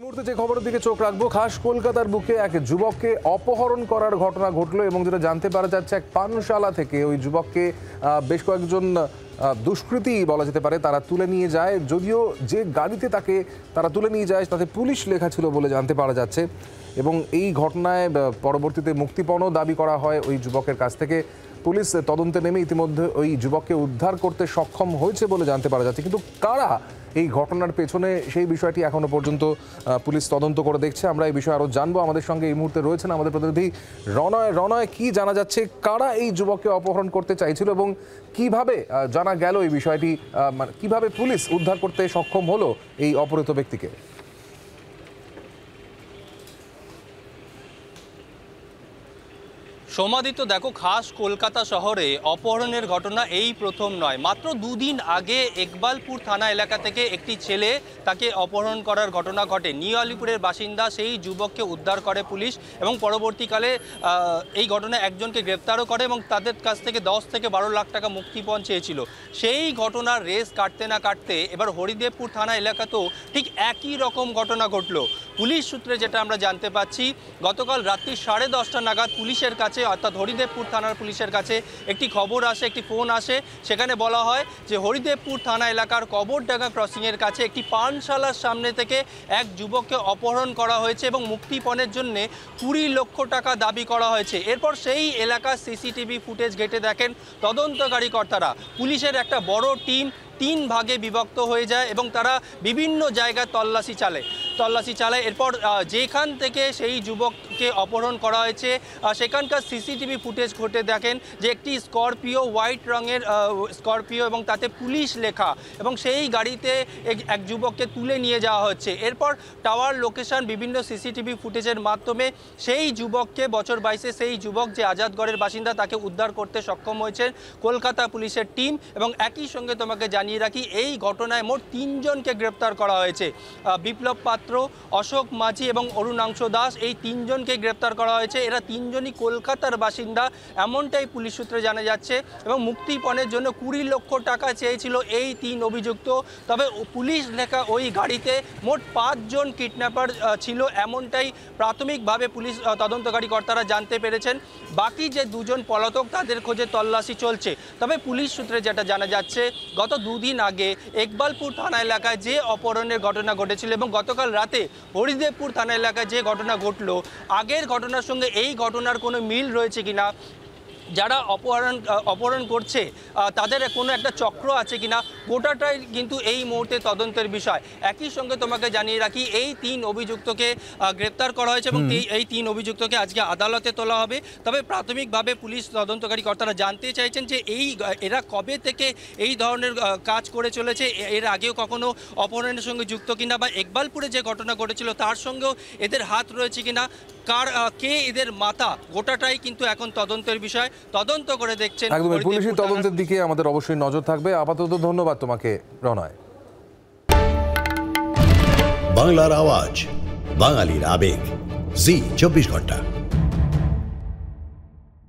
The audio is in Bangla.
মুহূর্তে যে খবরের দিকে চোখ রাখবো, খাস কলকাতার বুকে এক যুবককে অপহরণ করার ঘটনা ঘটলো এবং যেটা জানতে পারা যাচ্ছে এক পানশালা থেকে ওই যুবককে বেশ কয়েকজন দুষ্কৃতী বলা যেতে পারে তারা তুলে নিয়ে যায়। যদিও যে গাড়িতে তাকে তারা তুলে নিয়ে যায় তাতে পুলিশ লেখা ছিল বলে জানতে পারা যাচ্ছে এবং এই ঘটনায় পরবর্তীতে মুক্তিপণও দাবি করা হয় ওই যুবকের কাছ থেকে। পুলিশ তদন্তে নেমে ইতিমধ্যে ওই যুবককে উদ্ধার করতে সক্ষম হয়েছে বলে জানতে পারা যাচ্ছে, কিন্তু কারা এই ঘটনার পেছনে সেই বিষয়টি এখনো পর্যন্ত পুলিশ তদন্ত করে দেখছে। আমরা এই বিষয়ে আরও জানবো। আমাদের সঙ্গে এই মুহূর্তে রয়েছেন আমাদের প্রতিনিধি রনয়। কি জানা যাচ্ছে, কারা এই যুবককে অপহরণ করতে চাইছিল এবং কিভাবে জানা গেল এই বিষয়টি, কিভাবে পুলিশ উদ্ধার করতে সক্ষম হলো এই অপহৃত ব্যক্তিকে? সোমাদিত্য, দেখো, খাস কলকাতা শহরে অপহরণের ঘটনা এই প্রথম নয়। মাত্র দুদিন আগে ইকবালপুর থানা এলাকা থেকে একটি ছেলে তাকে অপহরণ করার ঘটনা ঘটে। নিউ আলিপুরের বাসিন্দা সেই যুবককে উদ্ধার করে পুলিশ এবং পরবর্তীকালে এই ঘটনায় একজনকে গ্রেপ্তারও করে এবং তাদের কাছ থেকে 10 থেকে 12 লাখ টাকা মুক্তিপণ চেয়েছিল। সেই ঘটনার রেস কাটতে না কাটতে এবার হরিদেবপুর থানা এলাকাতেও ঠিক একই রকম ঘটনা ঘটলো। পুলিশ সূত্রে যেটা আমরা জানতে পাচ্ছি, গতকাল রাত্রি 10:30 নাগাদ পুলিশের কাছে অর্থাৎ হরিদেবপুর থানার পুলিশের কাছে একটি খবর আসে, একটি ফোন আসে। সেখানে বলা হয় যে হরিদেবপুর থানা এলাকার কবরডাঙ্গা ক্রসিংয়ের কাছে একটি পানশালার সামনে থেকে এক যুবককে অপহরণ করা হয়েছে এবং মুক্তিপণের জন্য 20 লক্ষ টাকা দাবি করা হয়েছে। এরপর সেই এলাকার সিসিটিভি ফুটেজ ঘেঁটে দেখেন তদন্তকারী কর্তারা। পুলিশের একটা বড় টিম 3 ভাগে বিভক্ত হয়ে যায় এবং তারা বিভিন্ন জায়গায় তল্লাশি চালায়। এরপর যেখান থেকে সেই যুবককে অপহরণ করা হয়েছে সেখানকার সিসিটিভি ফুটেজ ঘটে দেখেন যে একটি স্করপিও, হোয়াইট রঙের স্করপিও এবং তাতে পুলিশ লেখা, এবং সেই গাড়িতে এক যুবককে তুলে নিয়ে যাওয়া হচ্ছে। এরপর টাওয়ার লোকেশন, বিভিন্ন সিসিটিভি ফুটেজের মাধ্যমে সেই যুবককে, বছর 22 সেই যুবক যে আজাদগড়ের বাসিন্দা, তাকে উদ্ধার করতে সক্ষম হয়েছেন কলকাতা পুলিশের টিম। এবং একই সঙ্গে তোমাকে জানিয়ে রাখি, এই ঘটনায় মোট 3 জনকে গ্রেপ্তার করা হয়েছে। বিপ্লব পাত্র, অশোক মাঝি এবং অরুণাংশ দাস, এই 3 জনকে গ্রেপ্তার করা হয়েছে। এরা 3 জনই কলকাতার বাসিন্দা এমনটাই পুলিশ সূত্রে জানা যাচ্ছে এবং মুক্তিপণের জন্য 20 লক্ষ টাকা চেয়েছিল এই 3 অভিযুক্ত। তবে পুলিশ লেখা ওই গাড়িতে মোট 5 জন কিডন্যাপার ছিল এমনটাই প্রাথমিকভাবে পুলিশ তদন্তকারী কর্তারা জানতে পেরেছেন। বাকি যে 2 জন পলাতক, তাদের খোঁজে তল্লাশি চলছে। তবে পুলিশ সূত্রে যেটা জানা যাচ্ছে, গত 2 দিন আগে ইকবালপুর থানা এলাকায় যে অপহরণের ঘটনা ঘটেছিল এবং গতকাল রাতে হরিদেবপুর থানা এলাকায় যে ঘটনা ঘটলো, আগের ঘটনার সঙ্গে এই ঘটনার কোনো মিল রয়েছে কিনা, যারা অপহরণ করছে তাদের কোনো একটা চক্র আছে কিনা, গোটাটাই কিন্তু এই মুহূর্তে তদন্তের বিষয়। একই সঙ্গে তোমাকে জানিয়ে রাখি, এই 3 অভিযুক্তকে গ্রেপ্তার করা হয়েছে এবং এই 3 অভিযুক্তকে আজকে আদালতে তোলা হবে। তবে প্রাথমিকভাবে পুলিশ তদন্তকারী কর্তারা জানতে চাইছেন যে এরা কবে থেকে এই ধরনের কাজ করে চলেছে, এর আগেও কখনো অপহরণের সঙ্গে যুক্ত কিনা, বা ইকবালপুরে যে ঘটনা ঘটেছিল তার সঙ্গেও এদের হাত রয়েছে কিনা, কে এদের মাথা, গোটাটাই কিন্তু এখন তদন্তের বিষয়। তদন্ত করে দেখছেন। একদম পুলিশের তদন্তের দিকে আমাদের অবশ্যই নজর থাকবে। আপাতত ধন্যবাদ তোমাকে রনয়। বাংলার আওয়াজ, বাঙালির আবেগ, জি 24 ঘন্টা।